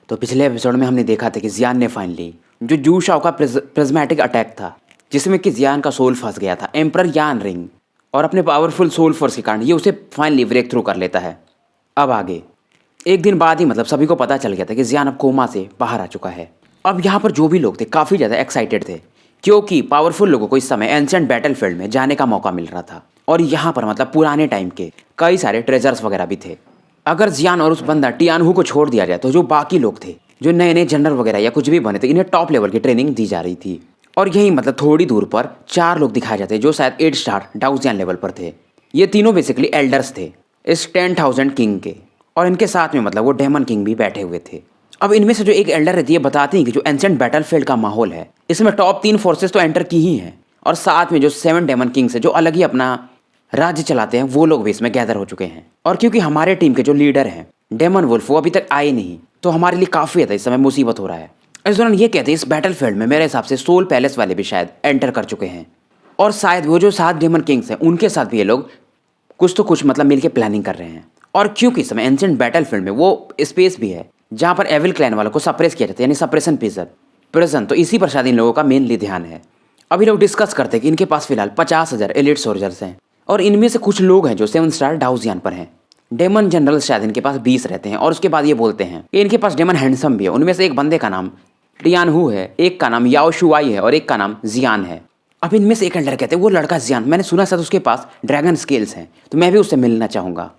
तो पिछले एपिसोड में हमने देखा था कि जियान ने फाइनली जो जू शाओ का प्रिज्मेटिक अटैक था, जिसमें कि जियान का सोल फंस गया था एम्परर यान रिंग, और अपने पावरफुल सोल फोर्स के कारण ये उसे फाइनली ब्रेक थ्रू कर लेता है। अब आगे एक दिन बाद ही मतलब सभी को पता चल गया था कि जियान अब कोमा से बाहर आ चुका है। अब यहाँ पर जो भी लोग थे काफ़ी ज़्यादा एक्साइटेड थे, क्योंकि पावरफुल लोगों को इस समय एंशिएंट बैटलफील्ड में जाने का मौका मिल रहा था। और यहाँ पर मतलब पुराने टाइम के कई सारे ट्रेजर्स वगैरह भी थे। अगर जियान और उस बंदा टियानहू को छोड़ दिया जाए तो जो बाकी लोग थे, जो नए नए जनरल वगैरह या कुछ भी बने थे, इन्हें टॉप लेवल की ट्रेनिंग दी जा रही थी। और यही मतलब थोड़ी दूर पर 4 लोग दिखाए जाते जो शायद 8 स्टार डाउजियन लेवल पर थे। ये तीनों बेसिकली एल्डर्स थे इस 10,000 किंग के, और इनके साथ में मतलब वो डेमन किंग भी बैठे हुए थे। अब इनमें से जो एक एल्डर रहती है बताती हैं कि जो एंशिएंट बैटलफील्ड का माहौल है, इसमें टॉप 3 फोर्सेस तो एंटर की ही हैं, और साथ में जो 7 डेमन किंग्स है जो अलग ही अपना राज्य चलाते हैं, वो लोग भी इसमें गैदर हो चुके हैं। और क्योंकि हमारे टीम के जो लीडर हैं डेमन वुल्फ, वो अभी तक आए नहीं, तो हमारे लिए काफ़ी ज़्यादा इस समय मुसीबत हो रहा है। इस दौरान ये कहते हैं इस बैटलफील्ड में मेरे हिसाब से सोल पैलेस वाले भी शायद एंटर कर चुके हैं, और शायद वो जो 7 डेमन किंग्स हैं उनके साथ भी ये लोग कुछ तो कुछ मतलब मिलकर प्लानिंग कर रहे हैं। और क्योंकि इस समय एंशिएंट बैटलफील्ड में वो स्पेस भी है जहाँ पर एविल क्लैन वालों को सप्रेस किया जाता है, यानी सप्रेशन प्रिजन, तो इसी पर शायद इन लोगों का मेनली ध्यान है। अभी लोग डिस्कस करते हैं कि इनके पास फिलहाल 50,000 एलिट सोल्जर्स हैं, और इनमें से कुछ लोग हैं जो 7 स्टार डाउजियन पर हैं। डेमन जनरल शायद इनके पास 20 रहते हैं, और उसके बाद ये बोलते हैं कि इनके पास डेमन हैंडसम भी है। उनमें से एक बंदे का नाम टियानहू है, एक का नाम याओ शुआई है, और एक का नाम जियान है। अब इनमें से एक एल्डर कहते हैं वो लड़का जियान, मैंने सुना शायद उसके पास ड्रैगन स्केल्स हैं, तो मैं भी उससे मिलना चाहूँगा।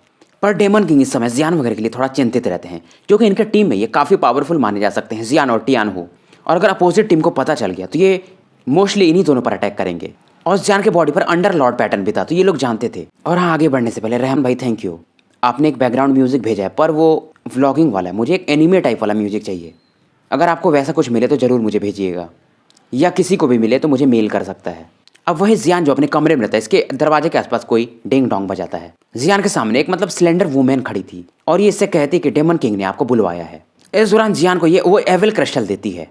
पर डेमन किंग इस समय जियान वगैरह के लिए थोड़ा चिंतित रहते हैं, क्योंकि इनके टीम में ये काफ़ी पावरफुल माने जा सकते हैं, जियान और टियानहू। और अगर अपोजिट टीम को पता चल गया तो ये मोस्टली इन्हीं दोनों पर अटैक करेंगे। और जियान के बॉडी पर अंडर लॉर्ड पैटर्न भी था, तो ये लोग जानते थे। और हाँ, आगे बढ़ने से पहले रहमान भाई थैंक यू, आपने एक बैकग्राउंड म्यूजिक भेजा है, पर वो व्लॉगिंग वाला है, मुझे एक एनीमे टाइप वाला म्यूजिक चाहिए। अगर आपको वैसा कुछ मिले तो ज़रूर मुझे भेजिएगा, या किसी को भी मिले तो मुझे मेल कर सकता है। अब वही जियान जो अपने कमरे में रहता है, इसके दरवाजे के आसपास कोई डिंग डोंग बजाता है। जियान के सामने एक मतलब स्लेंडर वुमेन खड़ी थी, और ये इससे कहती कि डेमन किंग ने आपको बुलवाया है। इस दौरान जियान को ये वो एविल क्रिस्टल देती है।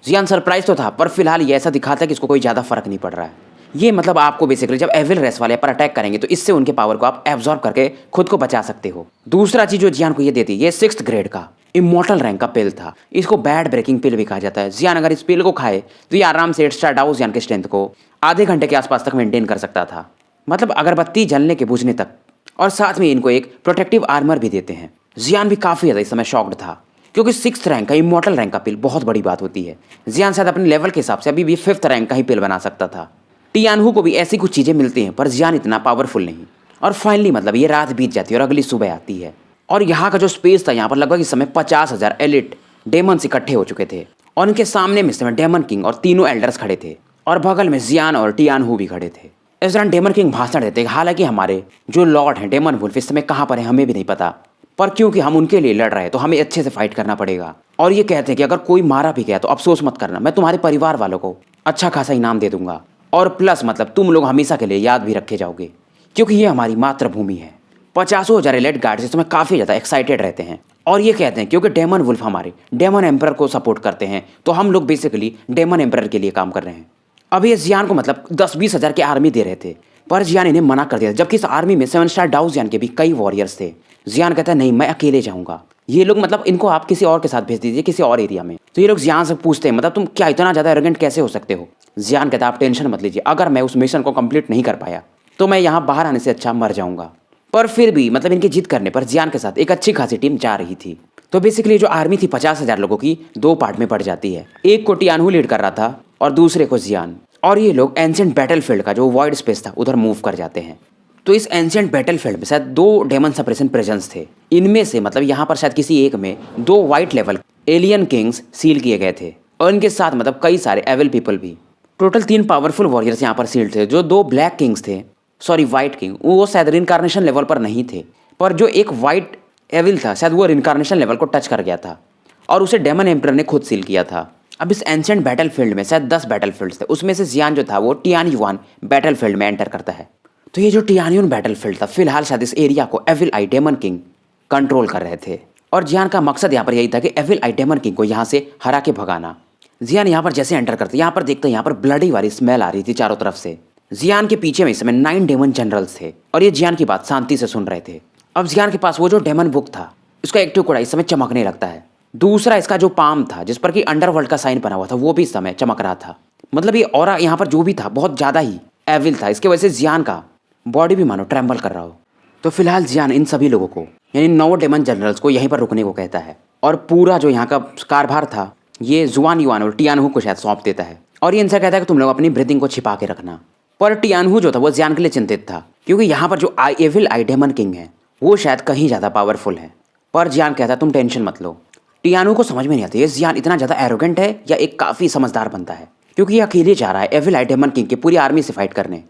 जियान सरप्राइज तो था, पर फिलहाल ये ऐसा दिखाता है कि इसको कोई ज़्यादा फर्क नहीं पड़ रहा है। ये मतलब आपको बेसिकली जब एविल रेस वाले पर अटैक करेंगे तो इससे उनके पावर को आप एब्जॉर्ब करके खुद को बचा सकते हो। दूसरा चीज जो जियान को ये देती है, ये 6th ग्रेड का इमॉर्टल रैंक का पिल था। इसको बैड ब्रेकिंग पिल भी कहा जाता है। जियान अगर इस पिल को खाए तो ये आराम से 8 स्टार डाउजियन के स्ट्रेंथ को आधे घंटे के आसपास तक मेंटेन कर सकता था, मतलब अगरबत्ती जलने के बुझने तक। और साथ में इनको एक प्रोटेक्टिव आर्मर भी देते हैं। जियान भी काफ़ी ज़्यादा इस समय शॉक्ड था, क्योंकि 6th रैंक का इमॉर्टल रैंक का पिल बहुत बड़ी बात होती है। जियान शायद अपने लेवल के हिसाब से अभी भी 5th रैंक का ही पिल बना सकता था। टियानहू को भी ऐसी कुछ चीज़ें मिलती हैं, पर जियान इतना पावरफुल नहीं। और फाइनली मतलब ये रात बीत जाती है और अगली सुबह आती है, और यहाँ का जो स्पेस था, यहाँ पर लगभग इस समय 50,000 एलिट डेमन्स इकट्ठे हो चुके थे, और इनके सामने में इस समय डेमन किंग और तीनों एल्डर्स खड़े थे, और बगल में जियान और टियानहू भी खड़े थे। इस दौरान डेमन किंग भाषण देते हैं, हालांकि हमारे जो लॉर्ड हैं डेमन वुल्फ इस समय कहाँ पर है हमें भी नहीं पता, पर क्योंकि हम उनके लिए लड़ रहे हैं तो हमें अच्छे से फाइट करना पड़ेगा। और ये कहते हैं कि अगर कोई मारा भी गया तो अफसोस मत करना, मैं तुम्हारे परिवार वालों को अच्छा खासा इनाम दे दूंगा, और प्लस मतलब तुम लोग हमेशा के लिए याद भी रखे जाओगे, क्योंकि ये हमारी मातृभूमि है। 50,000 एलिट गार्ड्स इसमें काफ़ी ज़्यादा एक्साइटेड रहते हैं, और ये कहते हैं क्योंकि डेमन वुल्फ हमारे डेमन एम्परर को सपोर्ट करते हैं, तो हम लोग बेसिकली डेमन एम्परर के लिए काम कर रहे हैं। अब ये जियान को मतलब 10-20 हज़ार की आर्मी दे रहे थे, पर जियान इन्हें मना कर दिया, जबकि इस आर्मी में 7 स्टार डाउजियन के भी कई वॉरियर्स थे। जियान कहता है नहीं, मैं अकेले जाऊँगा, ये लोग मतलब इनको आप किसी और के साथ भेज दीजिए, किसी और एरिया में। तो ये लोग जियान से पूछते हैं मतलब तुम क्या इतना ज़्यादा एरोगेंट कैसे हो सकते हो। जियान कहता है आप टेंशन मत लीजिए, अगर मैं उस मिशन को कंप्लीट नहीं कर पाया तो मैं यहाँ बाहर आने से अच्छा मर जाऊँगा। पर फिर भी मतलब इनकी जिद करने पर जियान के साथ एक अच्छी खासी टीम जा रही थी। तो बेसिकली जो आर्मी थी 50,000 लोगों की 2 पार्ट में पड़ जाती है, एक को टियानहू लीड कर रहा था और दूसरे को जियान। और ये लोग एंशिएंट बैटलफील्ड का जो वॉइड स्पेस था उधर मूव कर जाते हैं। तो इस एंशिएंट बैटलफील्ड में शायद 2 डेमन सप्रेशन प्रेजेंस थे। इनमें से मतलब यहाँ पर शायद किसी एक में 2 white level alien Kings seal किए गए थे, और इनके साथ मतलब कई सारे एविल पीपल भी। टोटल 3 पावरफुल वॉरियर्स यहाँ पर सील्ड थे। जो 2 ब्लैक किंग्स थे, सॉरी वाइट किंग, वो शायद रिनकार्नेशन लेवल पर नहीं थे, पर जो एक वाइट एविल था शायद वो रिनकार्नेशन लेवल को टच कर गया था, और उसे डेमन एम्परर ने खुद सील किया था। अब इस एंशिएंट बैटलफील्ड में शायद 10 बैटलफील्ड्स थे, उसमें से जियान जो था वो टियानयुआन बैटलफील्ड में एंटर करता है। तो ये जो टियानयुआन बैटलफील्ड था, फिलहाल शायद इस एरिया को evil eye demon king control कर रहे थे, और जियान का मकसद यहाँ पर यही था कि एविल आई डेमन किंग को यहाँ से हरा के भगाना। जियान यहाँ पर जैसे एंटर करते यहाँ पर देखते यहाँ पर ब्लडी वाली स्मेल आ रही थी चारों तरफ से। जियान के पीछे में इस समय 9 डेमन जनरल्स थे, और ये जियान की बात शांति से सुन रहे थे। अब जियान के पास वो जो डेमन बुक था उसका एक्टिव कोड़ा इस समय चमकने लगता है, दूसरा इसका जो पाम था जिस पर कि अंडरवर्ल्ड का साइन बना हुआ था वो भी इस समय चमक रहा था। मतलब ये ऑरा यहाँ पर जो भी था बहुत ज़्यादा ही एविल था। इसके वजह से जियान का बॉडी भी मानो ट्रेम्बल कर रहा हो। तो फिलहाल जियान इन सभी लोगों को यानी 9 डेमन जनरल्स को यहीं पर रुकने को कहता है और पूरा जो यहाँ का कारभार था ये जुआन युआन और टियानहू को शायद सौंप देता है और ये इनसे कहता है कि तुम लोग अपनी ब्रीथिंग को छिपा के रखना। पर टियानहू जो था वो जियान के लिए चिंतित था क्योंकि यहाँ पर जो एविल आई डेमन किंग है वो शायद कहीं ज़्यादा पावरफुल है। पर जियान कहता है तुम टेंशन मत लो। टियानहू को समझ में नहीं आता ये जियान इतना ज़्यादा एरोगेंट है या एक काफ़ी समझदार बनता है क्योंकि ये अकेले जा रहा है एविल आई डेमन किंग की पूरी आर्मी से फाइट करने।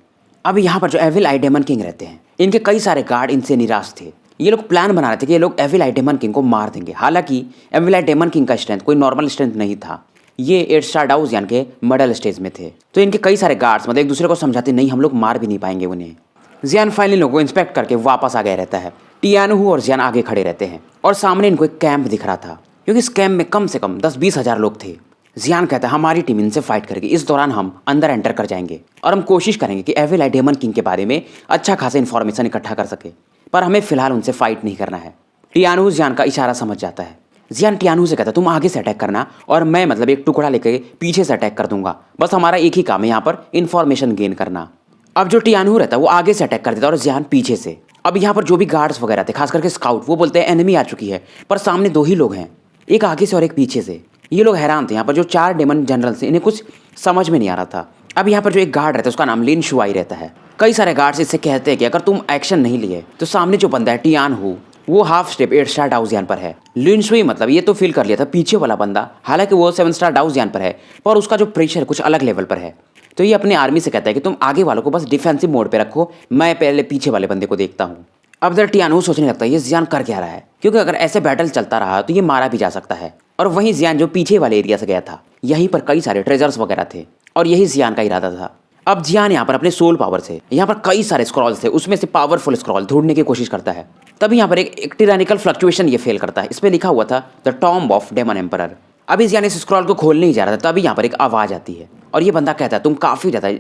अब यहाँ पर जो एविल आई डेमन किंग रहते हैं इनके कई सारे गार्ड इनसे निराश थे। ये लोग प्लान बना रहे थे कि ये लोग एविल आई डेमन किंग को मार देंगे। हालांकि एविल आई डेमन किंग का स्ट्रेंथ कोई नॉर्मल स्ट्रेंथ नहीं था, ये 8 स्टार डाउस यानी के मिडल स्टेज में थे। तो इनके कई सारे गार्ड्स मतलब एक दूसरे को समझाते नहीं हम लोग मार भी नहीं पाएंगे उन्हें। जियान फाइनली लोगों को इंस्पेक्ट करके वापस आ गया रहता है। टियानहू और जियान आगे खड़े रहते हैं और सामने इनको एक कैंप दिख रहा था क्योंकि इस कैंप में कम से कम 10-20 हज़ार लोग थे। जियान कहता है हमारी टीम इनसे फाइट करेगी, इस दौरान हम अंदर एंटर कर जाएंगे और हम कोशिश करेंगे कि एविल आई डेमन किंग के बारे में अच्छा खासा इन्फॉर्मेशन इकट्ठा कर सके, पर हमें फिलहाल उनसे फाइट नहीं करना है। टियानहू जियान का इशारा समझ जाता है। जियान टियानहू से कहता है तुम आगे से अटैक करना और मैं मतलब एक टुकड़ा लेकर पीछे से अटैक कर दूंगा, बस हमारा एक ही काम है यहाँ पर इन्फॉर्मेशन गेन करना। अब जो टियानहू रहता है वो आगे से अटैक कर देता है और जियान पीछे से। अब यहाँ पर जो भी गार्ड्स वगैरह थे खास करके स्काउट वो बोलते हैं एनिमी आ चुकी है, पर सामने 2 ही लोग हैं, एक आगे से और एक पीछे से। ये लोग हैरान थे। यहाँ पर जो 4 डेमन जनरल थे इन्हें कुछ समझ में नहीं आ रहा था। अब यहाँ पर जो एक गार्ड रहता है उसका नाम लिन शुआई रहता है। कई सारे गार्ड्स इससे कहते हैं कि अगर तुम एक्शन नहीं लिए तो सामने जो बंदा है टियानहू वो हाफ स्टेप 8 स्टार डाउस यान पर है। लिन शुई मतलब ये तो फील कर लिया था पीछे वाला बंदा, हालांकि वो 7 स्टार डाउस यान पर है पर उसका जो प्रेशर कुछ अलग लेवल पर है। तो ये अपनी आर्मी से कहता है कि तुम आगे वालों को बस डिफेंसिव मोड पे रखो, मैं पहले पीछे वाले बंदे को देखता हूँ। अब जरा टियानहू सोचने लगता है ये जियान कर क्या रहा है क्योंकि अगर ऐसे बैटल चलता रहा तो ये मारा भी जा सकता है। और वहीं जियान जो पीछे वाले एरिया से गया था यहीं पर कई सारे ट्रेजर्स वगैरह थे और यही जियान का इरादा था। अब जियान यहाँ पर अपने सोल पावर से यहाँ पर कई सारे स्क्रॉल्स थे उसमें से पावरफुल स्क्रॉल ढूंढने की कोशिश करता है। तभी यहाँ पर एक टिरानिकल फ्लक्चुएशन ये फेल करता है। इसमें लिखा हुआ था the tomb of demon emperor. अभी जियान इस स्क्रॉल को खोलने ही जा रहा था तभी यहाँ पर एक आवाज़ आती है और ये बंदा कहता है तुम काफ़ी ज़्यादा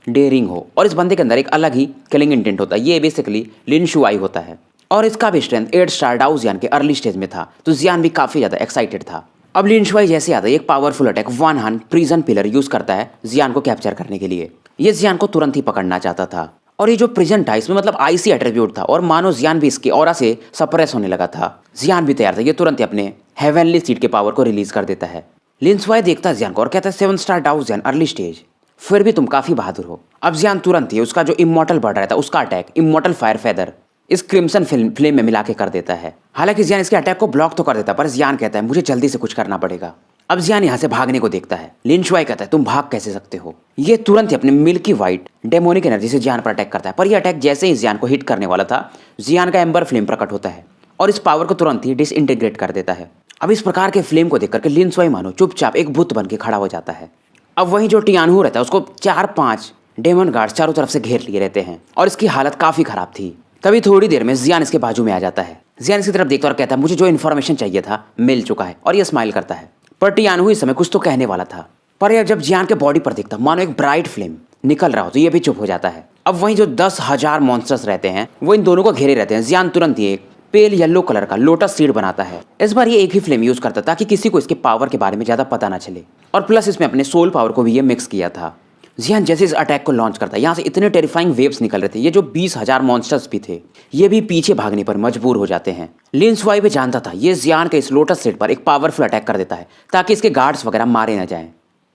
डेयरिंग हो। और इस बंदे के अंदर एक अलग ही किलिंग इंटेंट होता है। ये बेसिकली लिन शुआई होता है और इसका भी स्ट्रेंथ 8 स्टार डाउस यान के अर्ली स्टेज में था। तो जियान भी काफ़ी ज़्यादा एक्साइटेड था। अब लिन शुआई जैसे आता है एक powerful attack 1 hand prison pillar use करता है जियान को कैप्चर करने के लिए। ये जियान को तुरंत ही पकड़ना चाहता था और ये जो प्रिजन था इसमें मतलब आईसी एट्रीब्यूट था और मानो जियान भी इसके ऑरा से सप्रेस होने लगा था। जियान भी तैयार था, ये तुरंत ही अपने हेवनली सीड के पावर को रिलीज कर देता है। लिन शुआई देखता है जियान को और कहता है 7 स्टार डाउस यान अर्ली स्टेज, फिर भी तुम काफ़ी बहादुर हो। अब जियान तुरंत ही उसका जो इमॉर्टल बढ़ रहा था उसका अटैक इमॉर्टल फायर फेदर इस क्रिम्सन फ्लेम में मिला के कर देता है। हालांकि जियान इसके अटैक को ब्लॉक तो कर देता है पर जियान कहता है मुझे जल्दी से कुछ करना पड़ेगा। अब जियान यहाँ से भागने को देखता है। लिन शुआई कहता है तुम भाग कैसे सकते हो। ये तुरंत ही अपने मिल्की वाइट डेमोनिक एनर्जी से जियान पर अटैक करता है पर यह अटैक जैसे ही जियान को हिट करने वाला था जियान का एम्बर फ्लेम प्रकट होता है और इस पावर को तुरंत ही डिसइंटीग्रेट कर देता है। अब इस प्रकार के फ्लेम को देख करके लिन शुआई मानो चुपचाप एक भूत बन के खड़ा हो जाता है। अब वहीं जो टियानहू रहता है उसको 4-5 डेमन गार्ड चारों तरफ से घेर लिए रहते हैं और इसकी हालत काफ़ी खराब थी। तभी थोड़ी देर में जियान इसके बाजू में आ जाता है। जियान इसकी तरफ देखता और कहता है मुझे जो इन्फॉर्मेशन चाहिए था मिल चुका है और ये स्माइल करता है। पर टियानहू इस समय कुछ तो कहने वाला था पर यार जब जियान के बॉडी पर देखता मानो एक ब्राइट फ्लेम निकल रहा हो तो ये भी चुप हो जाता है। अब वहीं जो 10,000 मॉन्स्टर्स रहते हैं वो इन दोनों को घेरे रहते हैं। जियान तुरंत ही एक पेल येलो कलर का लोटस सीड बनाता है। इस बार ये एक ही फ्लेम यूज करता ताकि किसी को इसके पावर के बारे में ज़्यादा पता ना चले और प्लस इसमें अपने सोल पावर को भी ये मिक्स किया था। जियान जैसे इस अटैक को लॉन्च करता है यहाँ से इतने टेरिफाइंग वेव्स निकल रहे थे, ये जो 20,000 मॉन्स्टर्स भी थे ये भी पीछे भागने पर मजबूर हो जाते हैं। लिन शुआई भी जानता था ये जियान के इस लोटस सीड पर एक पावरफुल अटैक कर देता है ताकि इसके गार्ड्स वगैरह मारे ना जाएं।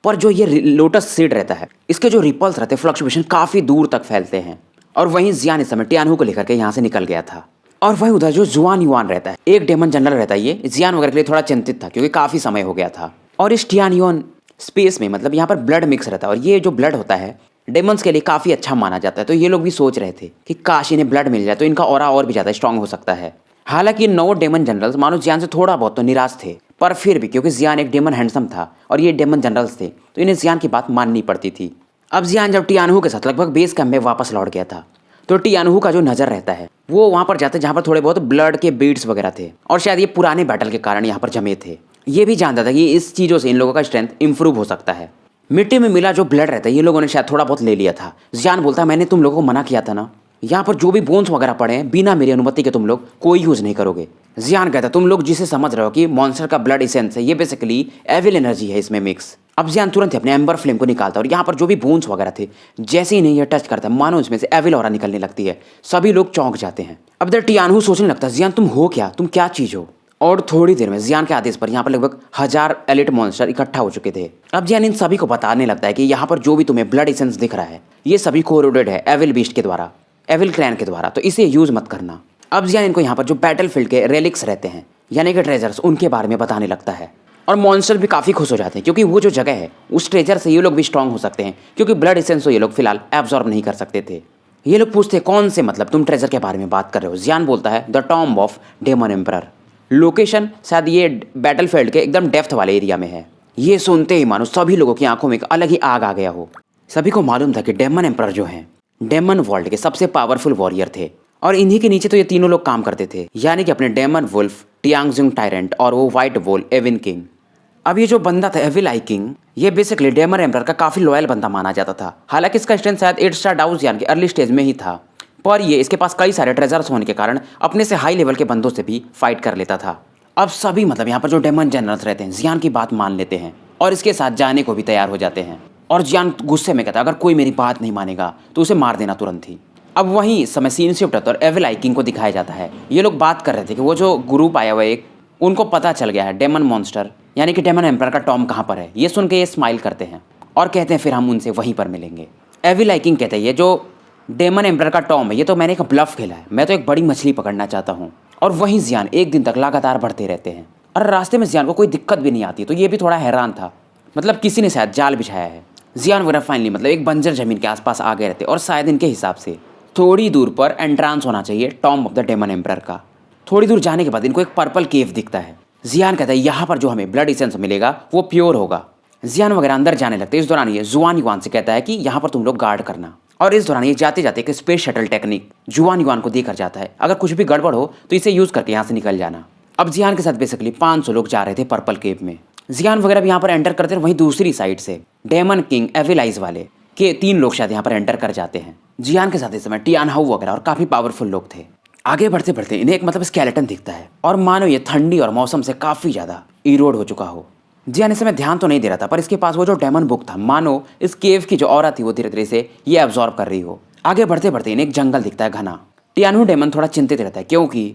पर जो ये लोटस सीड रहता है इसके जो रिपल्स रहते हैं फ्लक्चुएशन काफ़ी दूर तक फैलते हैं। और वहीं जियान इस समय टियानहू को लेकर के यहाँ से निकल गया था। और वहीं उधर जो जुआन युआन रहता है एक डेमन जनरल रहता है, ये जियान वगैरह के लिए थोड़ा चिंतित था क्योंकि काफ़ी समय हो गया था। और इस टियान युआन स्पेस में मतलब यहाँ पर ब्लड मिक्स रहता है और ये जो ब्लड होता है डेमन्स के लिए काफ़ी अच्छा माना जाता है। तो ये लोग भी सोच रहे थे कि काश इन्हें ब्लड मिल जाए तो इनका ऑरा और भी ज़्यादा स्ट्रांग हो सकता है। हालांकि 9 डेमन जनरल्स मानो जियान से थोड़ा बहुत तो निराश थे पर फिर भी क्योंकि जियान एक डेमन हैंडसम था और ये डेमन जनरल्स थे तो इन्हें जियान की बात माननी पड़ती थी। अब जियान जब टियानहू के साथ लगभग बेस कैंप में वापस लौट गया था तो टियानहू का जो नज़र रहता है वो वहाँ पर जाता है जहाँ पर थोड़े बहुत ब्लड के बीड्स वगैरह थे और शायद ये पुराने बैटल के कारण यहाँ पर जमे थे। ये भी जानता था कि इस चीज़ों से इन लोगों का स्ट्रेंथ इंप्रूव हो सकता है। मिट्टी में मिला जो ब्लड रहता है ये लोगों ने शायद थोड़ा बहुत ले लिया था। जियान बोलता है मैंने तुम लोगों को मना किया था ना यहाँ पर जो भी बोन्स वगैरह पड़े हैं बिना मेरी अनुमति के तुम लोग कोई यूज़ नहीं करोगे। जियान कहता है तुम लोग जिसे समझ रहे हो कि मॉन्स्टर का ब्लड इसेंस है, ये बेसिकली एविल एनर्जी है इसमें मिक्स। अब जियान तुरंत ही अपने एम्बर फ्लेम को निकालता है और यहाँ पर जो भी बोन्स वगैरह थे जैसे ही नहीं ये टच करता है मानो इसमें से एविल ऑरा निकलने लगती है। सभी लोग चौंक जाते हैं। अब इधर टियानहू सोचने लगता है जियान तुम हो क्या, तुम क्या चीज़ हो। और थोड़ी देर में जियान के आदेश पर यहाँ पर लगभग 1000 एलिट मॉन्स्टर इकट्ठा हो चुके थे। अब जियान इन सभी को बताने लगता है कि यहाँ पर जो भी तुम्हें ब्लड इसेंस दिख रहा है ये सभी कोरोडेड है एविल बीस्ट के द्वारा, एविल क्रैन के द्वारा, तो इसे यूज मत करना। अब जियान इनको यहाँ पर जो बैटलफील्ड के रेलिक्स रहते हैं यानी कि ट्रेजर्स उनके बारे में बताने लगता है और मॉन्स्टर भी काफ़ी खुश हो जाते हैं क्योंकि वो जो जगह है उस ट्रेजर से ये लोग भी स्ट्रांग हो सकते हैं क्योंकि ब्लड इसेंस तो ये लोग फिलहाल एब्जॉर्ब नहीं कर सकते थे। ये लोग पूछते हैं कौन से, मतलब तुम ट्रेजर के बारे में बात कर रहे हो। जियान बोलता है the tomb of demon emperor. Location शायद ये बैटलफील्ड के एकदम डेप्थ वाले एरिया में है। ये सुनते ही मानो सभी लोगों की आंखों में एक अलग ही आग आ गया हो। सभी को मालूम था कि डेमन एम्परर जो हैं डेमन वर्ल्ड के सबसे पावरफुल वॉरियर थे और इन्हीं के नीचे तो ये तीनों लोग काम करते थे, यानी कि अपने डेमन वुल्फ, टियांगजुंग टायरेंट और वो व्हाइट वोल एविन किंग। अब ये जो बंदा था एविल आई किंग, ये बेसिकली डेमन एम्परर का काफ़ी लॉयल बंदा माना जाता था। हालांकि इसका स्ट्रेंथ शायद 8 स्टार डाउस यानी कि अर्ली स्टेज में ही था, पर ये इसके पास कई सारे ट्रेजर्स होने के कारण अपने से हाई लेवल के बंदों से भी फाइट कर लेता था। अब सभी मतलब यहाँ पर जो डेमन जनरल्स रहते हैं जियान की बात मान लेते हैं और इसके साथ जाने को भी तैयार हो जाते हैं। और जियान गुस्से में कहता है अगर कोई मेरी बात नहीं मानेगा तो उसे मार देना तुरंत ही। अब वहीं इस समय सीन शिफ्ट होता है और एविल आई किंग को दिखाया जाता है। ये लोग बात कर रहे थे कि वो जो ग्रुप आया हुआ है एक, उनको पता चल गया है डेमन मॉन्स्टर यानी कि डेमन एम्परर का टॉम कहाँ पर है। ये सुन के ये स्माइल करते हैं और कहते हैं फिर हम उनसे वहीं पर मिलेंगे। एविल आई किंग कहते हैं ये जो डेमन एम्परर का टॉम है ये तो मैंने एक ब्लफ खेला है, मैं तो एक बड़ी मछली पकड़ना चाहता हूँ। और वहीं जियान एक दिन तक लगातार बढ़ते रहते हैं और रास्ते में जियान को कोई दिक्कत भी नहीं आती, तो ये भी थोड़ा हैरान था, मतलब किसी ने शायद जाल बिछाया है। जियान वगैरह फाइनली मतलब एक बंजर जमीन के आसपास आ गए रहते और शायद इनके हिसाब से थोड़ी दूर पर एंट्रांस होना चाहिए tomb of the demon emperor का। थोड़ी दूर जाने के बाद इनको एक पर्पल केव दिखता है। जियान कहता है यहाँ पर जो हमें ब्लड इसेंस मिलेगा वो प्योर होगा। जियान वगैरह अंदर जाने लगते हैं। इस दौरान ये जुआन युआन से कहता है कि यहाँ पर तुम लोग गार्ड करना, और इस दौरान ये जाते जाते एक स्पेस शटल टेक्निक जुआन युआन को देकर जाता है, अगर कुछ भी गड़बड़ हो तो इसे यूज करके यहाँ से निकल जाना। अब जियान के साथ बेसिकली 500 लोग जा रहे थे पर्पल केव में। जियान वगैरह भी यहाँ पर एंटर करते हैं। वहीं दूसरी साइड से डेमन किंग एविल आइज वाले के 3 लोग शायद यहाँ पर एंटर कर जाते हैं। जियान के साथ इस समय टियानहाऊ वगैरह और काफी पावरफुल लोग थे। आगे बढ़ते बढ़ते इन्हें एक मतलब स्केलेटन दिखता है और मानो ये ठंडी और मौसम से काफी ज्यादा इरोड हो चुका हो। जियान इस समय ध्यान तो नहीं दे रहा था, पर इसके पास वो जो डेमन बुक था मानो इस केव की जो ऑरा थी वो धीरे धीरे से ये एब्जॉर्ब कर रही हो। आगे बढ़ते बढ़ते इन्हें एक जंगल दिखता है घना। टियानहू डेमन थोड़ा चिंतित रहता है क्योंकि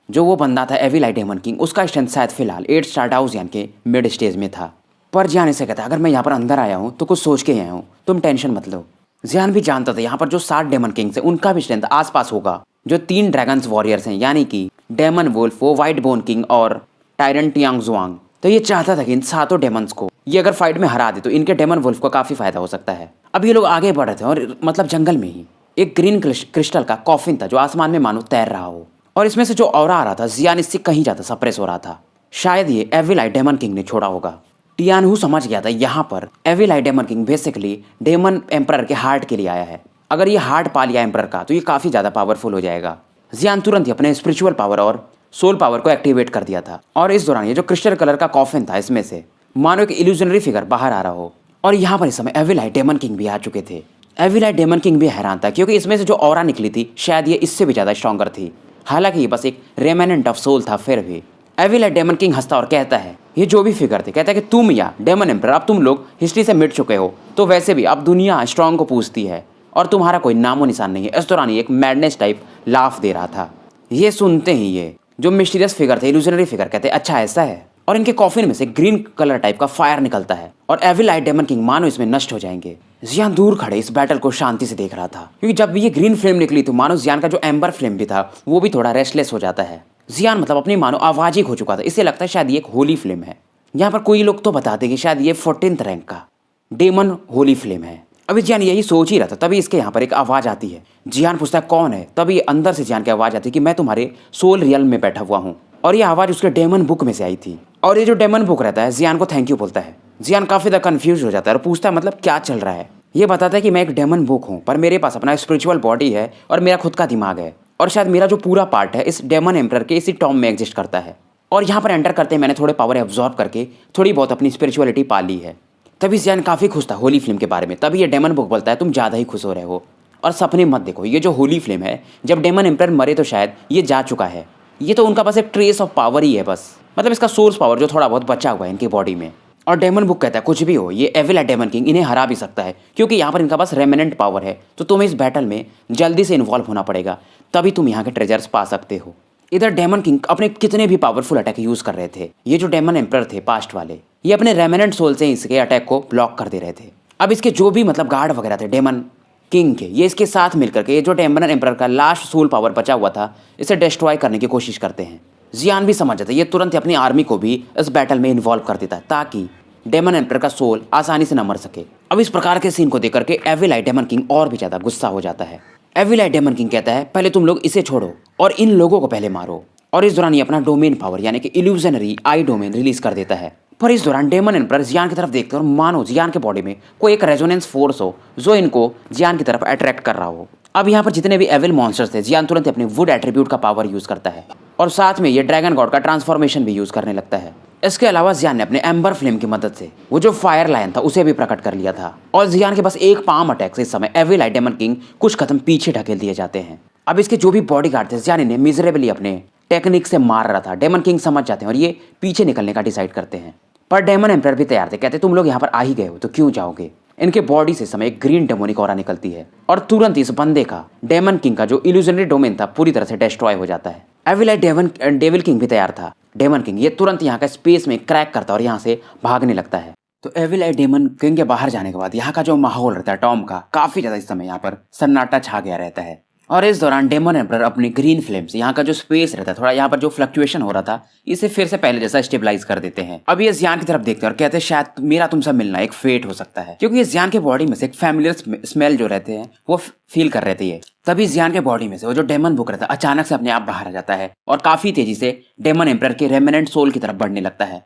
जो वो बंदा था एविल आई डेमन किंग उसका स्ट्रेंथ शायद फिलहाल 8 स्टार डाउस यानी के मिड स्टेज में था। पर जियान इसे कहता है अगर मैं यहाँ पर अंदर आया हूँ तो कुछ सोच के आया हूँ, तुम टेंशन मत लो। जियान भी जानता था यहाँ पर जो 7 डेमन किंग्स हैं उनका भी स्ट्रेंथ आसपास होगा। जो 3 ड्रैगन्स वॉरियर्स हैं यानी कि डेमन वुल्फ, वो व्हाइट बोन किंग और टायरेंट टियांगजुआंग, तो ये चाहता था कि इन 7 डेमन्स को ये अगर फाइट में हरा दे तो इनके डेमन वुल्फ को काफी फायदा हो सकता है। अब ये लोग आगे बढ़ रहे थे और मतलब जंगल में ही एक ग्रीन क्रिस्टल का कॉफिन था जो आसमान में मानो तैर रहा हो, और इसमें से जो ऑरा आ रहा था जियान इससे कहीं ज्यादा सप्रेस हो रहा था। शायद ये एविल आई डेमन किंग ने छोड़ा होगा। टियानहू समझ गया था यहाँ पर evil eye demon king basically demon emperor के हार्ट के लिए आया है। अगर ये हार्ट पा लिया एम्परर का तो ये काफी ज्यादा पावरफुल हो जाएगा। जियान तुरंत ही अपने स्पिरिचुअल पावर और सोल पावर को एक्टिवेट कर दिया था और इस दौरान ये जो क्रिस्टल कलर का कॉफिन था इसमें से मानो एक इल्यूजनरी फिगर बाहर आ रहा हो, और यहाँ पर इस समय एविल आई डेमन किंग भी आ चुके थे। एविल आई डेमन किंग भी हैरान था क्योंकि इसमें से जो ऑरा निकली थी शायद ये इससे भी ज्यादा स्ट्रॉन्गर थी। हालांकि ये बस एक रेमेनेंट ऑफ सोल था। फिर भी एविल आई डेमन किंग हंसता और कहता है ये जो भी फिगर थे, कहता है कि तुम या डेमन एम्परर अब तुम लोग हिस्ट्री से मिट चुके हो, तो वैसे भी अब दुनिया स्ट्रॉन्ग को पूछती है और तुम्हारा कोई नामो निशान नहीं है। इस दौरान ये एक मैडनेस टाइप लाफ दे रहा था। ये सुनते ही ये जो मिस्टीरियस फिगर थे, इल्यूजनरी फिगर, कहते हैं अच्छा ऐसा है, और इनके कॉफिन में से ग्रीन कलर टाइप का फायर निकलता है और एविल आई डेमन किंग मानो इसमें नष्ट हो जाएंगे। जियान दूर खड़े इस बैटल को शांति से देख रहा था क्योंकि जब ये ग्रीन फ्लेम निकली तो मानो जियान का जो एम्बर फ्लेम भी था वो भी थोड़ा रेस्टलेस हो जाता है। जियान मतलब अपनी मानो आवाज ही खो चुका था। इसे लगता है शायद ये एक होली फ्लेम है। यहाँ पर कोई लोग तो बताते कि शायद ये 14th रैंक का डेमन होली फ्लेम है। अभी जियान यही सोच ही रहा था तभी इसके यहाँ पर एक आवाज आती है। जियान पूछता है कौन है, तभी अंदर से जियान की आवाज आती है कि मैं तुम्हारे सोल रियल में बैठा हुआ हूँ, और ये आवाज उसके डेमन बुक में से आई थी। और ये जो डेमन बुक रहता है जियान को थैंक यू बोलता है। जियान काफी ज्यादा कंफ्यूज हो जाता है और पूछता है मतलब क्या चल रहा है। ये बताता है कि मैं एक डेमन बुक हूँ पर मेरे पास अपना स्पिरिचुअल बॉडी है और मेरा खुद का दिमाग है, और शायद मेरा जो पूरा पार्ट है इस डेमन एम्परर के इसी टॉम में एग्जिस्ट करता है। और यहाँ पर एंटर करते मैंने थोड़े पावर एब्जॉर्ब करके थोड़ी बहुत अपनी स्पिरिचुअलिटी पा ली है। तभी जियान काफी खुश था होली फिल्म के बारे में। तभी ये डेमन बुक बोलता है तुम ज्यादा ही खुश हो रहे हो, और सपने मत देखो, ये जो होली फ्लेम है, जब डेमन एम्पर मरे तो शायद ये जा चुका है, ये तो उनका बस एक ट्रेस ऑफ पावर ही है बस, मतलब इसका सोर्स पावर जो थोड़ा बहुत बचा हुआ है इनकी बॉडी में। और डेमन बुक कहता है कुछ भी हो, ये एविल है डेमन किंग, इन्हें हरा भी सकता है क्योंकि यहाँ पर इनका पास रेमिनेंट पावर है, तो तुम्हें इस बैटल में जल्दी से इन्वॉल्व होना पड़ेगा, तभी तुम यहाँ के ट्रेजर्स पा सकते हो। इधर डेमन किंग अपने कितने भी पावरफुल अटैक यूज कर रहे थे, ये जो डेमन एम्पर थे पास्ट वाले, ये अपने रेमिनेंट सोल से इसके अटैक को ब्लॉक कर दे रहे थे। अब इसके जो भी मतलब गार्ड वगैरह थे डेमन किंग के, ये इसके साथ मिलकर के ये जो डेमन एम्पर का लास्ट सोल पावर बचा हुआ था, इसे डिस्ट्रॉय करने की कोशिश करते हैं। जियान भी समझ जाता है, ये तुरंत अपनी आर्मी को भी इस बैटल में इन्वॉल्व कर देता है ताकि डेमन एम्पर का सोल आसानी से न मर सके। अब इस प्रकार के सीन को देख करके एविल आई डेमन किंग और भी ज्यादा गुस्सा हो जाता है। एविल आई डेमन किंग कहता है पहले तुम लोग इसे छोड़ो और इन लोगों को पहले मारो, और इस दौरान ये अपना डोमेन पावर यानी कि इल्यूजनरी आई डोमेन रिलीज कर देता है। पर इस दौरान डेमन एम्पर जियान की तरफ देखते और मानो जियान के बॉडी में कोई एक रेजोनेंस फोर्स हो जो इनको जियान की तरफ अट्रैक्ट कर रहा हो। अब यहाँ पर जितने भी एविल मॉन्स्टर्स थे, जियान तुरंत अपने वुड एट्रीब्यूट का पावर यूज करता है और साथ में ये ड्रैगन गॉड का ट्रांसफॉर्मेशन भी यूज करने लगता है। इसके अलावा जियान ने अपने एम्बर फ्लेम की मदद से वो जो फायर लायन था उसे भी प्रकट कर लिया था, और जियान के बस एक पाम अटैक से इस समय एविल आई डेमन किंग कुछ कदम पीछे ढकेल दिए जाते हैं। अब इसके जो भी बॉडीगार्ड थे, जियान इन्हें मिजरेबली अपने टेक्निक से मार रहा था। डेमन किंग समझ जाते हैं और ये पीछे निकलने का डिसाइड करते हैं, पर डेमन एम्पर भी तैयार थे, कहते तुम लोग यहाँ पर आ ही गए हो तो क्यों जाओगे। इनके बॉडी से समय एक ग्रीन डेमोनिक ऑरा निकलती है और तुरंत इस बंदे का डेमन किंग का जो इल्यूजनरी डोमेन था पूरी तरह से डिस्ट्रॉय हो जाता है। एविल आई डेविल किंग भी तैयार था। डेमन किंग ये तुरंत यहाँ का स्पेस में क्रैक करता है और यहाँ से भागने लगता है। तो एविल आई डेमन किंग के बाहर जाने के बाद यहाँ का जो माहौल रहता है टॉम का, काफी ज्यादा इस समय यहाँ पर सन्नाटा छा गया रहता है। और इस दौरान डेमन एम्पर अपनी ग्रीन फ्लेम से यहाँ का जो स्पेस रहता है, थोड़ा यहाँ पर जो फ्लक्चुएशन हो रहा था, इसे फिर से पहले जैसा स्टेबलाइज कर देते हैं। अब ये जियान की तरफ देखते हैं और कहते हैं शायद मेरा तुमसे मिलना एक फेट हो सकता है, क्योंकि जियान के बॉडी में से एक फैमिलियर स्मेल जो रहते हैं वो फील कर रहे थे। तभी जियान के बॉडी में से वो जो डेमन बुक रहता है अचानक से अपने आप बाहर आ जाता है और काफी तेजी से डेमन एम्पर के रेमिनेंट सोल की तरफ बढ़ने लगता है।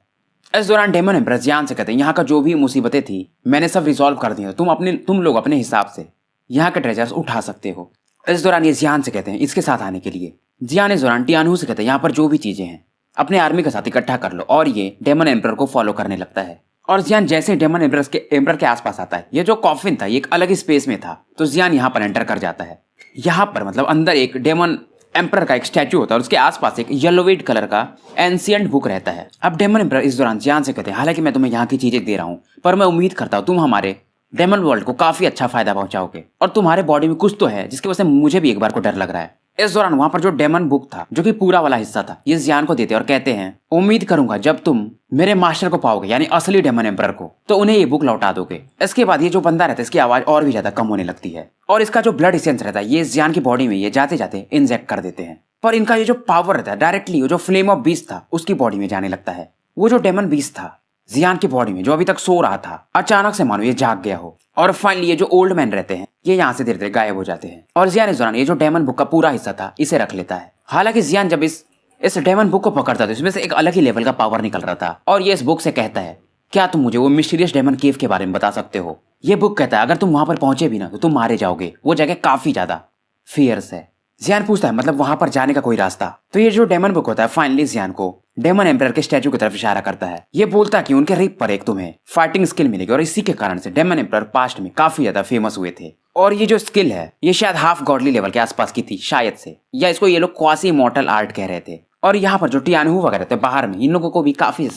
इस दौरान डेमन एम्पर जियान से कहते हैं यहाँ का जो भी मुसीबतें थी मैंने सब रिजॉल्व कर दी है, तुम लोग अपने हिसाब से यहाँ के ट्रेजर्स उठा सकते हो। इस दौरान ये जियान से कहते हैं इसके साथ आने के लिए। जियान इस दौरान टियानहू से कहते हैं यहाँ पर जो भी चीजें हैं अपने आर्मी के साथ इकट्ठा कर लो, और ये डेमन एम्पर को फॉलो करने लगता है। और जियान जैसे डेमन एम्पर के आसपास आता है, ये जो कॉफिन था ये एक अलग ही स्पेस में था, तो जियान यहाँ पर एंटर कर जाता है। यहाँ पर मतलब अंदर एक डेमन एम्पर का एक स्टैचू होता है और उसके आसपास एक येलोवेट कलर का एंशिएंट बुक रहता है। अब डेमन एम्पर इस दौरान जियान से कहते हैं हालांकि मैं तुम्हें यहाँ की चीजें दे रहा हूँ, पर मैं उम्मीद करता हूँ तुम हमारे डेमन वर्ल्ड को काफी अच्छा फायदा पहुंचाओगे, और तुम्हारे बॉडी में कुछ तो है जिसकी वजह से मुझे भी एक बार को डर लग रहा है। इस दौरान वहां पर जो डेमन बुक था, जो कि पूरा वाला हिस्सा था, ये जियान को देते और कहते हैं उम्मीद करूंगा जब तुम मेरे मास्टर को पाओगे यानी असली डेमन एम्पर को, तो उन्हें ये बुक लौटा दोगे। इसके बाद ये जो बंदा रहता है इसकी आवाज और भी ज्यादा कम होने लगती है, और इसका जो ब्लड एसेंस रहता है ये जियान की बॉडी में ये जाते जाते इंजेक्ट कर देते हैं। पर इनका ये जो पावर रहता है डायरेक्टली वो जो फ्लेम ऑफ बीस्ट था उसकी बॉडी में जाने लगता है। वो जो डेमन बीस्ट था जियान की बॉडी में जो अभी तक सो रहा था, अचानक से मानो ये जाग गया हो, और फाइनली ये जो ओल्ड मैन रहते हैं ये यहाँ से धीरे धीरे गायब हो जाते हैं। और जियान इस दौरान ये जो डेमन बुक का पूरा हिस्सा था इसे रख लेता है। हालांकि जियान जब इस डेमन बुक को पकड़ता था इसमें से एक अलग ही लेवल का पावर निकल रहा था, और ये इस बुक से कहता है क्या तुम मुझे वो मिस्टीरियस डेमन केव के बारे में बता सकते हो। ये बुक कहता है अगर तुम वहां पर पहुंचे भी ना तो तुम मारे जाओगे, वो जगह काफी ज्यादा फियर्स है। जियान पूछता है मतलब वहां पर जाने का कोई रास्ता, तो ये जो डेमन बुक होता है फाइनली जियान को डेमन एम्पर के स्टैचू की तरफ इशारा करता है। ये बोलता है कि उनके रिप पर एक तुम्हें फाइटिंग स्किल मिलेगी, और इसी के कारण से डेमन एम्पर पास्ट में काफी ज्यादा फेमस हुए थे, और ये जो स्किल है ये शायद हाफ गॉडली लेवल के आसपास की थी शायद से, या इसको ये लोग क्वासी इमॉर्टल आर्ट कह रहे थे। और यहाँ पर जो टियानहू वगैरह थे बाहर में, इन लोगों को भी काफी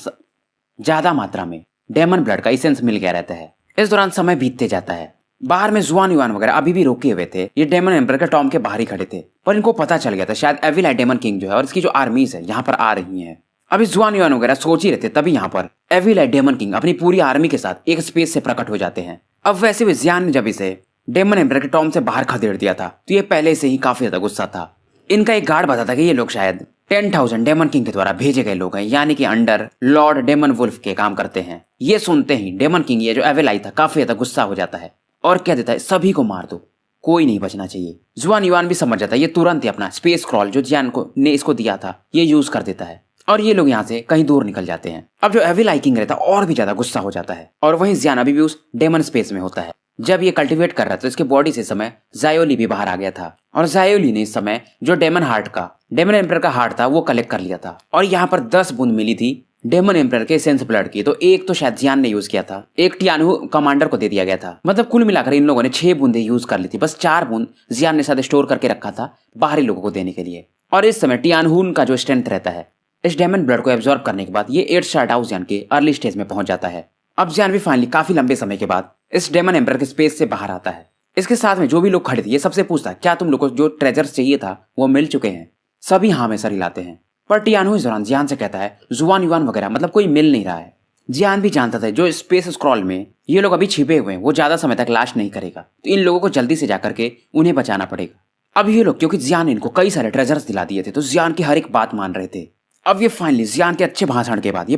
ज्यादा मात्रा में डेमन ब्लड का इसेंस मिल गया रहता है। इस दौरान समय बीतते जाता है। बाहर में जुआन युआन वगैरह अभी भी रोके हुए थे, ये डेमन एम्पर के टॉम के बाहर ही खड़े थे, पर इनको पता चल गया था शायद एविल आई डेमन किंग जो है और इसकी जो आर्मीज है यहाँ पर आ रही हैं। अभी जुआन युआन वगैरह सोच ही रहते, तभी यहाँ पर एविल आई डेमन किंग अपनी पूरी आर्मी के साथ एक स्पेस से प्रकट हो जाते हैं। अब वैसे भी जियान ने जब इसे डेमन एम्पर के टॉम से बाहर खदेड़ दिया था तो ये पहले से ही काफी ज्यादा गुस्सा था। इनका एक गार्ड बताता कि ये लोग शायद 10,000 डेमन किंग के द्वारा भेजे गए लोग हैं, यानी कि अंडर लॉर्ड डेमन वुल्फ के काम करते हैं। ये सुनते ही डेमन किंग ये जो एविल आई था काफी ज्यादा गुस्सा हो जाता है और कह देता है सभी को मार दो, कोई नहीं बचना चाहिए। जुआन युआन भी समझ जाता है, ये तुरंत ही अपना स्पेस क्रॉल जो जियान को ने इसको दिया था ये यूज कर देता है, और ये लोग यहाँ से कहीं दूर निकल जाते हैं। अब जो एविल आई किंग रहता है और भी ज्यादा गुस्सा हो जाता है, और वहीं जियान अभी भी उस डेमन स्पेस में होता है। जब ये कल्टिवेट कर रहा था तो इसके बॉडी से समय जायोली भी बाहर आ गया था, और जायोली ने इस समय जो डेमन एम्पर का हार्ट था वो कलेक्ट कर लिया था, और यहाँ पर 10 बूंद मिली थी डेमन एम्परर के सेंस ब्लड की, तो एक तो शायद जियान ने यूज किया था, एक टियानहू कमांडर को दे दिया गया था। मतलब कुल मिलाकर इन लोगों ने 6 बूंदे यूज कर ली थी, बस 4 बूंद जियान ने शायद स्टोर करके रखा था बाहरी लोगों को देने के लिए। और इस समय टियानहू का जो स्ट्रेंथ रहता है, इस डेमन ब्लड को एब्जॉर्ब करने के बाद ये 8 स्टार डाउ जियान के अर्ली स्टेज में पहुंच जाता है। अब जियान भी फाइनली काफी लंबे समय के बाद इस डेमन एम्परर के स्पेस से बाहर आता है। इसके साथ में जो भी लोग खड़े थे ये सबसे पूछता है क्या तुम लोग को जो ट्रेजर्स चाहिए था वो मिल चुके हैं। सभी हाँ में सर हिलाते हैं। पर टियानहू इस दौरान जियान से कहता है जुआन युआन वगैरह मतलब कोई मिल नहीं रहा है। जियान भी जानता था जो स्पेस स्क्रॉल में ये लोग अभी छिपे हुए हैं वो ज्यादा समय तक लाश नहीं करेगा, तो इन लोगों को जल्दी से जाकर के उन्हें बचाना पड़ेगा। अब ये लोग क्योंकि जियान ने इनको कई सारे ट्रेजर्स दिला दिए थे तो जियान की हर एक बात मान रहे थे। अब ये फाइनली जियान के अच्छे भाषण के बाद ये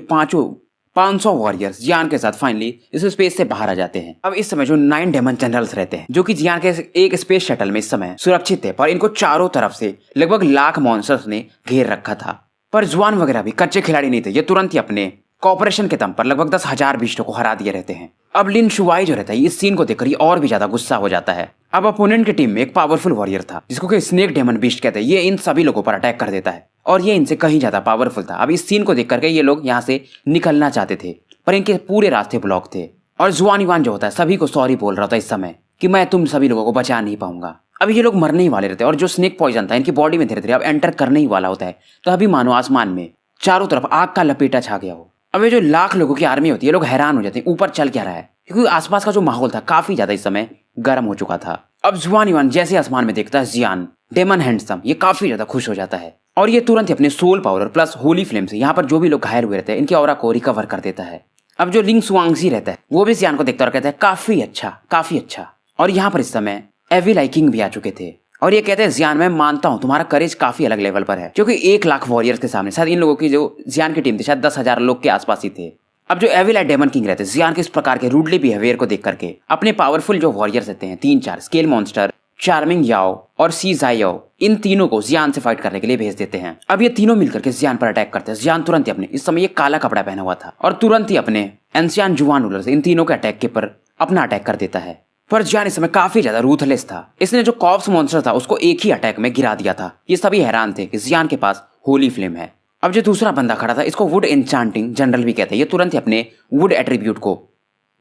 500 वॉरियर्स जियान के साथ फाइनली इस स्पेस से बाहर आ जाते हैं। अब इस समय जो 9 डेमन जनरल्स रहते हैं जो कि जियान के एक स्पेस शटल में इस समय सुरक्षित थे, पर इनको चारों तरफ से लगभग लाख मॉन्स्टर्स ने घेर रखा था। पर जुआन वगैरह भी कच्चे खिलाड़ी नहीं थे, ये तुरंत ही अपने कॉपरेशन के दम पर लगभग 10,000 बिस्टों को हरा दिए रहते हैं। अब लिन शुवाई जो रहता है इस सीन को देखकर ये और भी ज्यादा गुस्सा हो जाता है। अब अपोनेंट की टीम में एक पावरफुल वॉरियर था जिसको कि स्नेक डेमन बीस्ट कहते हैं, ये इन सभी लोगों पर अटैक कर देता है और ये इनसे कहीं ज्यादा पावरफुल था। अब इस सीन को देख करके ये लोग यहाँ से निकलना चाहते थे पर इनके पूरे रास्ते ब्लॉक थे और जुआन युआन जो होता है सभी को सॉरी बोल रहा था इस समय कि मैं तुम सभी लोगों को बचा नहीं पाऊंगा। अब ये लोग मरने ही वाले रहते हैं और जो स्नेक पॉइजन था इनकी बॉडी में धीरे धीरे अब एंटर करने ही वाला होता है। तो अभी मानो आसमान में चारों तरफ आग का लपेटा छा गया हो। अब ये जो लाख लोगों की आर्मी होती है लोग हैरान हो जाते हैं ऊपर चल क्या रहा है, क्योंकि आसपास का जो माहौल था काफी ज्यादा इस समय गर्म हो चुका था। अब जुआन युआन जैसे आसमान में देखता है जियान डेमन हैंडसम, ये काफी ज्यादा खुश हो जाता है और ये तुरंत ही अपने soul power plus holy flame से यहाँ पर जो भी लोग घायल हुए रहते हैं इनके ऑरा को रिकवर कर देता है। अब जो लिंग सुआंगजी रहता है वो भी जियान को देखता और कहता है काफी अच्छा। और यहाँ पर इस समय एविल आई किंग भी आ चुके थे और ये कहते हैं जियान मैं मानता हूँ तुम्हारा करेज काफी अलग लेवल पर है, क्योंकि 1 लाख वॉरियर्स के सामने शायद इन लोगों की जो जियान की टीम थी शायद 10,000 लोग के आसपास ही थे। अब जो एविल आई डेमन किंग रहते हैं जियान के इस प्रकार के रूडली बिहेवियर को देख करके अपने पावरफुल जो वॉरियर्स रहते हैं 3-4 स्केल मॉन्स्टर, चार्मिंग याओ और सी जाओ, इन तीनों को जियान से फाइट करने के लिए भेज देते हैं। अब ये तीनों मिलकर के जियान पर अटैक करते हैं। जियान तुरंत ही अपने इस समय ये काला कपड़ा पहना हुआ था और तुरंत ही अपने एंशियन जुआन रूलर से इन तीनों के अटैक के पर अपना अटैक कर देता है। पर जियान इस समय काफी ज्यादा रूथलेस था, इसने जो कॉप्स मॉन्स्टर था उसको एक ही अटैक में गिरा दिया था। ये सभी हैरान थे कि जियान के पास होली फ्लेम है। अब जो दूसरा बंदा खड़ा था इसको वुड एन्चांटिंग जनरल भी कहते हैं, ये तुरंत ही अपने वुड एट्रीब्यूट को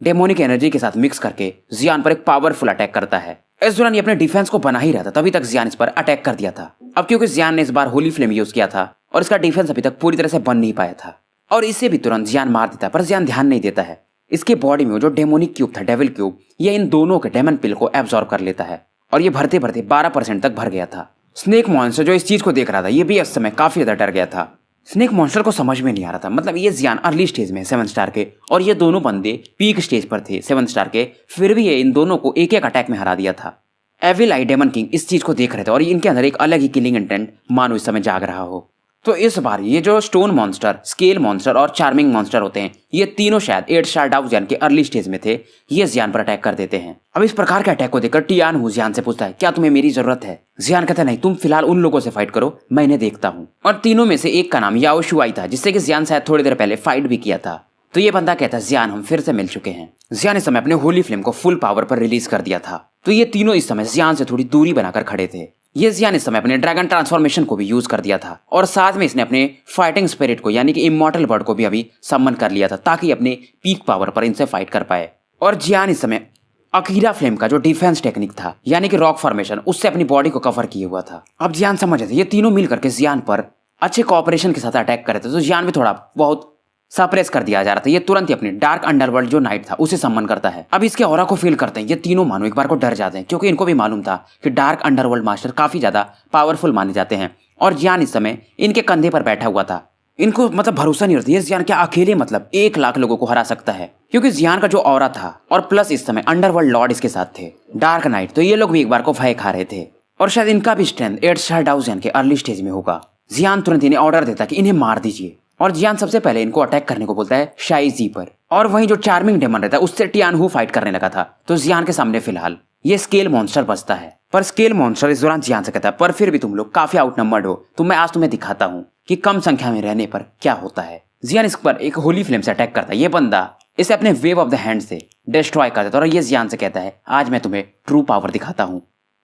डेमोनिक एनर्जी के साथ मिक्स करके जियान पर एक पावरफुल अटैक करता है। इस दौरान ये अपने डिफेंस को बना ही रहा था, तभी तक जियान इस पर अटैक कर दिया था। अब क्योंकि जियान ने इस बार होली फ्लेम यूज किया था और इसका डिफेंस अभी तक पूरी तरह से बन नहीं पाया था और इसे भी तुरंत जियान मार देता है, पर जियान ध्यान नहीं देता है। इसके बॉडी में जो डेमोनिक क्यूब था डेविल क्यूब, ये इन दोनों के डेमन पिल को एब्जॉर्ब कर लेता है और ये भरते भरते 12% तक भर गया था। स्नेक मॉन्स्टर जो इस चीज को देख रहा था ये भी इस समय काफी ज्यादा डर गया था। स्नेक मॉन्स्टर को समझ में नहीं आ रहा था, मतलब ये जियान अर्ली स्टेज में 7 स्टार के और ये दोनों बंदे पीक स्टेज पर थे 7 स्टार के, फिर भी ये इन दोनों को एक एक अटैक में हरा दिया था। एविल आई डेमन किंग इस चीज को देख रहे थे और इनके अंदर एक अलग ही किलिंग इंटेंट मानो इस समय जाग रहा हो। तो इस बार ये जो स्टोन मॉन्स्टर, स्केल मॉन्स्टर और चार्मिंग मॉन्स्टर होते हैं ये तीनों शायद 8 स्टार डाउ जियान के अर्ली स्टेज में थे, ये जियान पर अटैक कर देते हैं। अब इस प्रकार के अटैक को देखकर टियानहू जियान से पूछता है क्या तुम्हें मेरी जरूरत है। जियान कहता है नहीं, तुम फिलहाल उन लोगों से फाइट करो, मैं इन्हें देखता हूँ। और तीनों में से एक का नाम याओ शुआई था जिससे कि जियान शायद थोड़ी देर पहले फाइट भी किया था। तो ये बंदा कहता है जियान हम फिर से मिल चुके हैं। जियान इस समय अपने होली फ्लेम को फुल पावर पर रिलीज कर दिया था, तो ये तीनों इस समय जियान से थोड़ी दूरी बनाकर खड़े थे। ये जियान इस समय अपने ड्रैगन ट्रांसफॉर्मेशन को भी यूज कर दिया था और साथ में इसने अपने फाइटिंग स्पिरिट को यानी कि इमॉर्टल बर्ड को भी अभी सम्मन कर लिया था ताकि अपने पीक पावर पर इनसे फाइट कर पाए। और जियान इस समय अकीरा फ्लेम का जो डिफेंस टेक्निक था यानी कि रॉक फॉर्मेशन, उससे अपनी बॉडी को कवर किए हुआ था। अब जियान समझ रहे थे ये तीनों मिल करके जियान पर अच्छे कोऑपरेशन के साथ अटैक कर रहे थे, तो जियान भी थोड़ा बहुत सप्रेस कर दिया जा रहा था। ये तुरंत ही अपने डार्क अंडरवर्ल्ड जो नाइट था उसे सम्मन करता है। अब इसके ऑरा को फील करते हैं ये तीनों मानो एक बार को डर जाते हैं, क्योंकि इनको भी मालूम था कि डार्क अंडरवर्ल्ड मास्टर काफी ज्यादा पावरफुल माने जाते हैं और जियान इस समय इनके कंधे पर बैठा हुआ था। इनको मतलब भरोसा नहीं होता ये जियान क्या अकेले मतलब 1 लाख लोगों को हरा सकता है, क्योंकि जियान का जो ऑरा था और प्लस इस समय अंडरवर्ल्ड लॉर्ड इसके साथ थे डार्क नाइट, तो ये लोग भी एक बार को भय खा रहे थे और शायद इनका भी स्ट्रेंथ 8 स्टार डाउ जियान के अर्ली स्टेज में होगा। जियान तुरंत इन्हें ऑर्डर देता कि इन्हें मार दीजिए और जियान सबसे पहले इनको अटैक करने को बोलता है शाई जी पर, और वहीं जो चार्मिंग डेमन रहता है उससे टियानहू फाइट करने लगा था। तो जियान के सामने फिलहाल ये स्केल मॉन्स्टर बचता है, पर स्केल मॉन्स्टर इस दौरान जियान से कहता है पर फिर भी तुम लोग काफी आउटनंबर्ड हो, तो मैं आज तुम्हें दिखाता हूँ कि कम संख्या में रहने पर क्या होता है। जियान इस पर एक होली फ्लेम से अटैक करता है। ये बंदा इसे अपने वेव ऑफ द हैंड से डिस्ट्रॉय कर देता है और ये जियान से कहता है आज मैं तुम्हें ट्रू पावर दिखाता हूँ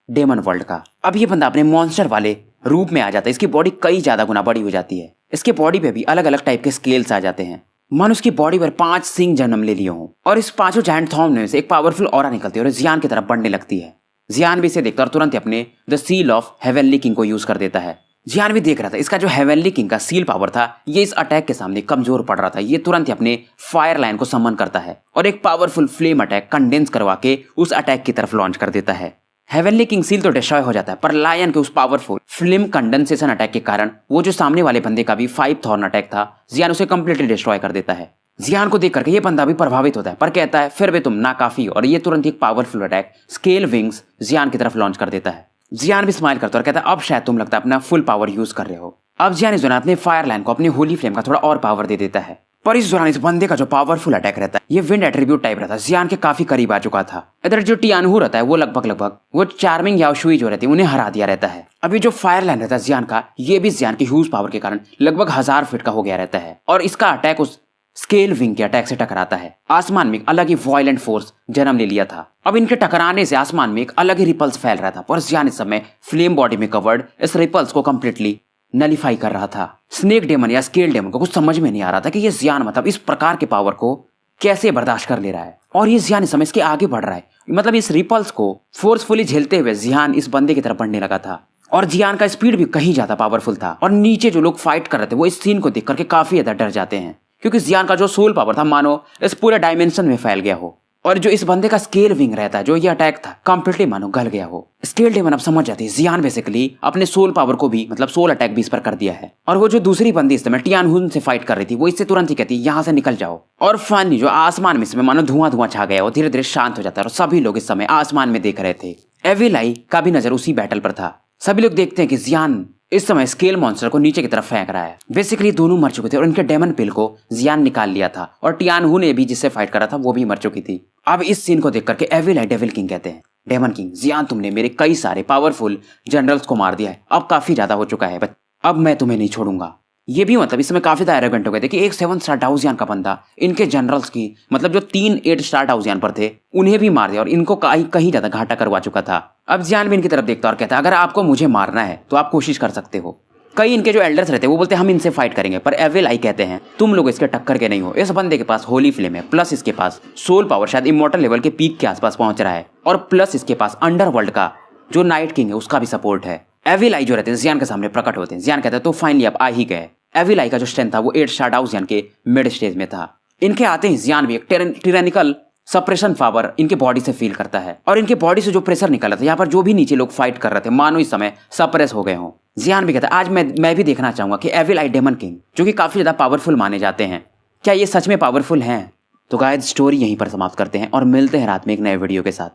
डेमन वर्ल्ड का। अब ये बंदा अपने मॉन्स्टर वाले रूप में आ जाता है। इसकी बॉडी कई ज्यादा गुना बड़ी हो जाती है। इसके बॉडी पे भी अलग अलग टाइप के स्केल्स आ जाते हैं। मन उसकी बॉडी पर 5 सिंग जन्म ले लिए हों और इस 5 जायंट थॉर्म में से एक पावरफुल ऑरा निकलती है और जियान की तरफ बढ़ने लगती है। जियान भी इसे देखता और तुरंत अपने the seal of heavenly king को यूज कर देता है। जियान भी देख रहा था इसका जो हेवनली किंग का सील पावर था ये इस अटैक के सामने कमजोर पड़ रहा था। ये तुरंत ही अपने फायर लाइन को समन करता है और एक पावरफुल फ्लेम अटैक कंडेंस करवा के उस अटैक की तरफ लॉन्च कर देता है। हेवनली किंग सील तो डिस्ट्रॉय हो जाता है पर लायन के उस पावरफुल फ्लेम कंडेंसेशन अटैक के कारण वो जो सामने वाले बंदे का भी 5 थॉर्न अटैक था जियान उसे कंप्लीटली डिस्ट्रॉय कर देता है। जियान को देख करके ये बंदा भी प्रभावित होता है पर कहता है फिर भी तुम नाकाफी, और ये तुरंत एक पावरफुल अटैक स्केल विंग्स जियान की तरफ लॉन्च कर देता है। जियान भी स्माइल करता है और कहता है अब शायद तुम लगता है अपना फुल पावर यूज कर रहे हो। अब जियान इस दौरान अपने फायर लाइन को अपनी होली फ्लेम का थोड़ा और पावर दे देता है पर इस दौरान इस बंदे का जो पावरफुल अटैक रहता है ये विंड एट्रीब्यूट टाइप रहता है, जियान के काफी करीब आ चुका था। इधर जो टियानहू रहता है वो लगभग वो चार्मिंग याओशुई जो रहती है उन्हें हरा दिया रहता है। अभी जो फायर लाइन रहता है जियान का ये भी जियान की ह्यूज पावर के कारण लगभग 1000 फीट का हो गया रहता है और इसका अटैक उस स्केल विंग के अटैक से टकराता है। आसमान में एक अलग ही वायलेंट फोर्स जन्म ले लिया था। अब इनके टकराने से आसमान में एक अलग ही रिपल्स फैल रहा था पर जियान इस समय फ्लेम बॉडी में कवर्ड इस रिपल्स को कंप्लीटली नलिफाई कर रहा था। स्नेक डेमन या स्केल डेमन को कुछ समझ में नहीं आ रहा था कि ये जियान मतलब इस प्रकार के पावर को कैसे बर्दाश्त कर ले रहा है और ये जियान इस समय इसके आगे बढ़ रहा है। मतलब इस रिपल्स को फोर्सफुली झेलते हुए जियान इस बंदे की तरफ बढ़ने लगा था और जियान का स्पीड भी कहीं ज्यादा पावरफुल था और नीचे जो लोग फाइट कर रहे थे वो इस सीन को देख करके काफी ज्यादा डर जाते हैं क्योंकि जियान का जो सोल पावर था मानो इस पूरे डायमेंशन में फैल गया हो और जो इस बंदे का स्केल विंग रहता है जो ये अटैक था कंप्लीटली मानो गल गया हो। स्केल डेमन अब समझ जाती है जियान बेसिकली अपने सोल पावर को भी मतलब सोल अटैक भी इस पर कर दिया है और वो जो दूसरी बंदी इस समय टियानहुन से फाइट कर रही थी वो इससे तुरंत ही कहती है यहाँ से निकल जाओ। और फाइनली जो आसमान में इस समय मानो धुआं छा गया और धीरे धीरे शांत हो जाता है और सभी लोग इस समय आसमान में देख रहे थे। एविलाई का भी नजर उसी बैटल पर था। सभी लोग देखते हैं कि जियान इस समय स्केल मॉन्स्टर को नीचे की तरफ फेंक रहा है। बेसिकली दोनों मर चुके थे और इनके डेमन पिल को जियान निकाल लिया था और टियानहू ने भी जिससे फाइट करा था वो भी मर चुकी थी। अब इस सीन को देख करके एविलाई डेविल किंग कहते हैं डेमन किंग जियान तुमने मेरे कई सारे पावरफुल जनरल्स को मार दिया है, अब काफी ज्यादा हो चुका है, अब मैं तुम्हें नहीं छोड़ूंगा। ये भी मतलब इस समय काफी ज्यादा एरोगेंट हो गए थे कि एक 7 स्टार डाउजियान का बंदा इनके जनरल्स की मतलब जो 3 8 स्टार डाउजियान पर थे उन्हें भी मार दिया और इनको कहीं ज्यादा घाटा करवा चुका था। अब जियान भी इनकी तरफ देखता और कहता है अगर आपको मुझे मारना है तो आप कोशिश कर सकते हो। कई इनके जो एल्डर्स रहते हैं वो बोलते हैं हम इनसे फाइट करेंगे पर एविलाई कहते हैं तुम लोग इसके टक्कर के नहीं हो। इस बंदे के पास होली फ्लेम है प्लस इसके पास सोल पावर शायद इमॉर्टल लेवल के पीक के आसपास पहुंच रहा है और प्लस इसके पास अंडरवर्ल्ड का जो नाइट किंग है उसका भी सपोर्ट है। एविलाई जो रहते हैं जियान के सामने प्रकट होते हैं। जियान कहते हैं तो फाइनली अब आ ही गए। एविलाई का जो स्ट्रेंथ था वो 8 स्टार डाउजियान के मिड स्टेज में था। इनके आते ही जियान भी एक टिरानिकल सप्रेशन पावर इनके बॉडी से फील करता है और इनके बॉडी से जो प्रेशर निकल रहा था यहाँ पर जो भी नीचे लोग फाइट कर रहे थे मानो इस समय सप्रेस हो गए हों। जियान भी कहता है आज मैं भी देखना चाहूंगा कि एविलाई डेमन किंग जो कि काफी ज्यादा पावरफुल माने जाते हैं क्या ये सच में पावरफुल हैं। तो गाइस स्टोरी यहीं पर समाप्त करते हैं और मिलते हैं रात में एक नए वीडियो के साथ।